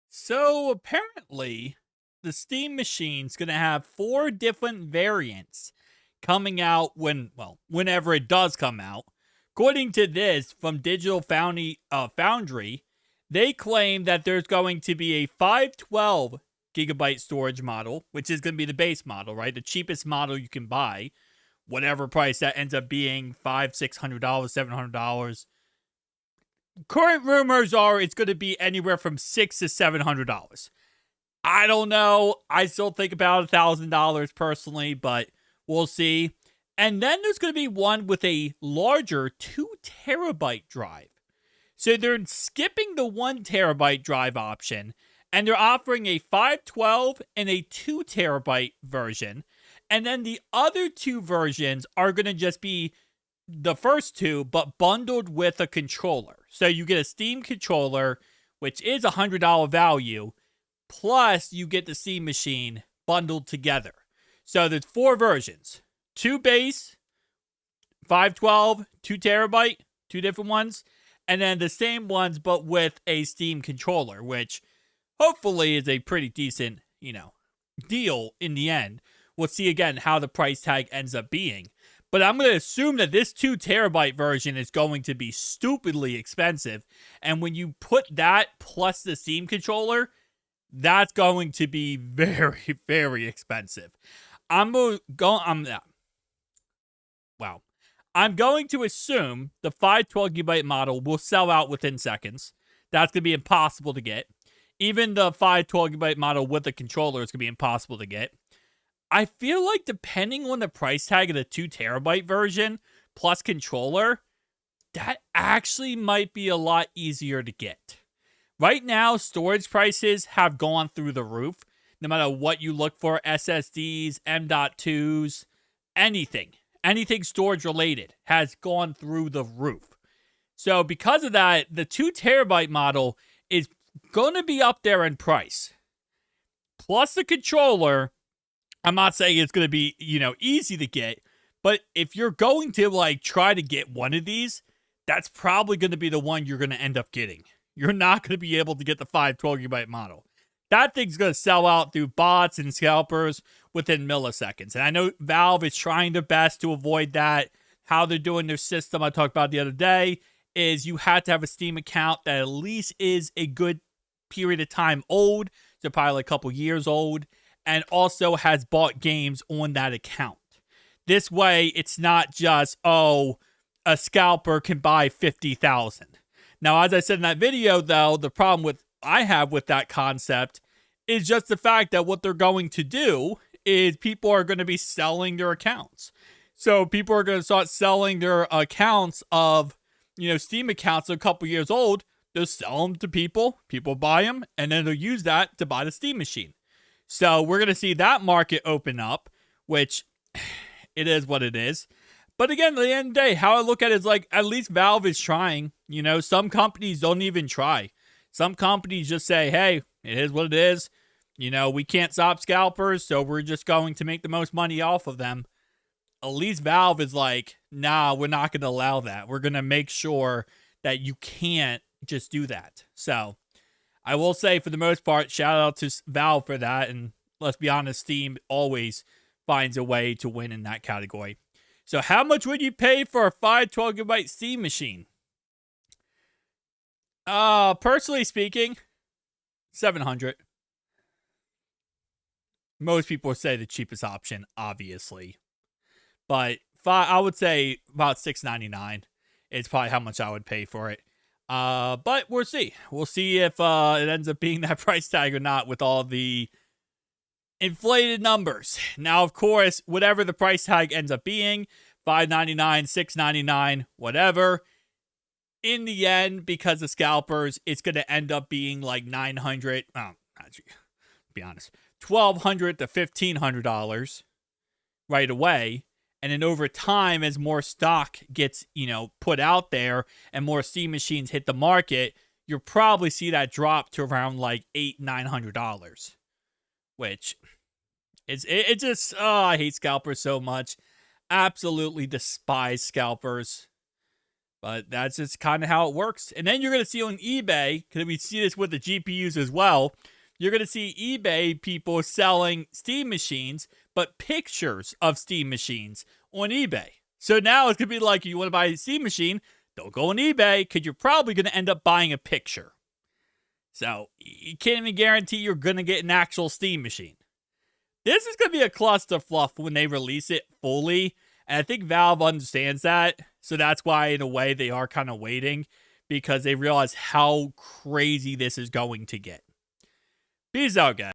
So apparently, the Steam Machine's going to have 4 different variants coming out whenever it does come out. According to this from Digital Foundry, they claim that there's going to be a 512 gigabyte storage model, which is going to be the base model, right? The cheapest model you can buy, whatever price that ends up being, $600, $700. Current rumors are it's going to be anywhere from $600 to $700. I don't know. I still think about $1,000 personally, but we'll see. And then there's going to be one with a larger 2 terabyte drive. So they're skipping the 1 terabyte drive option, and they're offering a 512 and a 2 terabyte version. And then the other two versions are going to just be the first two, but bundled with a controller. So you get a Steam controller, which is a $100 value, plus you get the Steam machine bundled together. So there's 4 versions. 2 base, 512, 2 terabyte, 2 different ones, and then the same ones but with a Steam controller, which hopefully is a pretty decent, deal in the end. We'll see again how the price tag ends up being. But I'm going to assume that this 2 terabyte version is going to be stupidly expensive. And when you put that plus the Steam controller, that's going to be very, very expensive. I'm going to assume the 512 gigabyte model will sell out within seconds. That's going to be impossible to get. Even the 512 gigabyte model with the controller is going to be impossible to get. I feel like depending on the price tag of the 2 terabyte version plus controller, that actually might be a lot easier to get. Right now, storage prices have gone through the roof. No matter what you look for, SSDs, M.2s, anything storage related has gone through the roof. So because of that, the 2 terabyte model is going to be up there in price. Plus the controller, I'm not saying it's going to be, easy to get, but if you're going to try to get one of these, that's probably going to be the one you're going to end up getting. You're not going to be able to get the 512 gigabyte model. That thing's going to sell out through bots and scalpers within milliseconds. And I know Valve is trying their best to avoid that. How they're doing their system, I talked about the other day, is you have to have a Steam account that at least is a good period of time old, so probably a couple years old, and also has bought games on that account. This way, it's not just, a scalper can buy 50,000. Now, as I said in that video, though, the problem I have with that concept is just the fact that what they're going to do is people are going to be selling their accounts. So people are going to start selling their accounts of, Steam accounts that are a couple years old. They'll sell them to people buy them, and then they'll use that to buy the Steam machine. So we're going to see that market open up, which it is what it is. But again, at the end of the day, how I look at it is at least Valve is trying. Some companies don't even try. Some companies just say, hey, it is what it is. We can't stop scalpers, so we're just going to make the most money off of them. At least Valve is nah, we're not going to allow that. We're going to make sure that you can't just do that. So I will say, for the most part, shout out to Valve for that. And let's be honest, Steam always finds a way to win in that category. So how much would you pay for a 512 gigabyte Steam machine? Personally speaking, $700. Most people say the cheapest option, obviously. But I would say about $699 is probably how much I would pay for it. But we'll see. We'll see if it ends up being that price tag or not with all the inflated numbers. Now, of course, whatever the price tag ends up being, $599, $699, whatever, in the end, because of scalpers, it's going to end up being $900. Actually, to be honest, $1,200 to $1,500 right away. And then over time, as more stock gets, put out there and more Steam machines hit the market, you'll probably see that drop to around $800, $900. Which it just, I hate scalpers so much. Absolutely despise scalpers. But that's just kind of how it works. And then you're going to see on eBay, because we see this with the GPUs as well, you're going to see eBay people selling Steam machines, but pictures of Steam machines on eBay. So now it's going to be like, you want to buy a Steam machine, don't go on eBay, because you're probably going to end up buying a picture. So you can't even guarantee you're going to get an actual Steam machine. This is going to be a clusterfluff when they release it fully. And I think Valve understands that. So that's why, in a way, they are kind of waiting, because they realize how crazy this is going to get. Peace out, guys.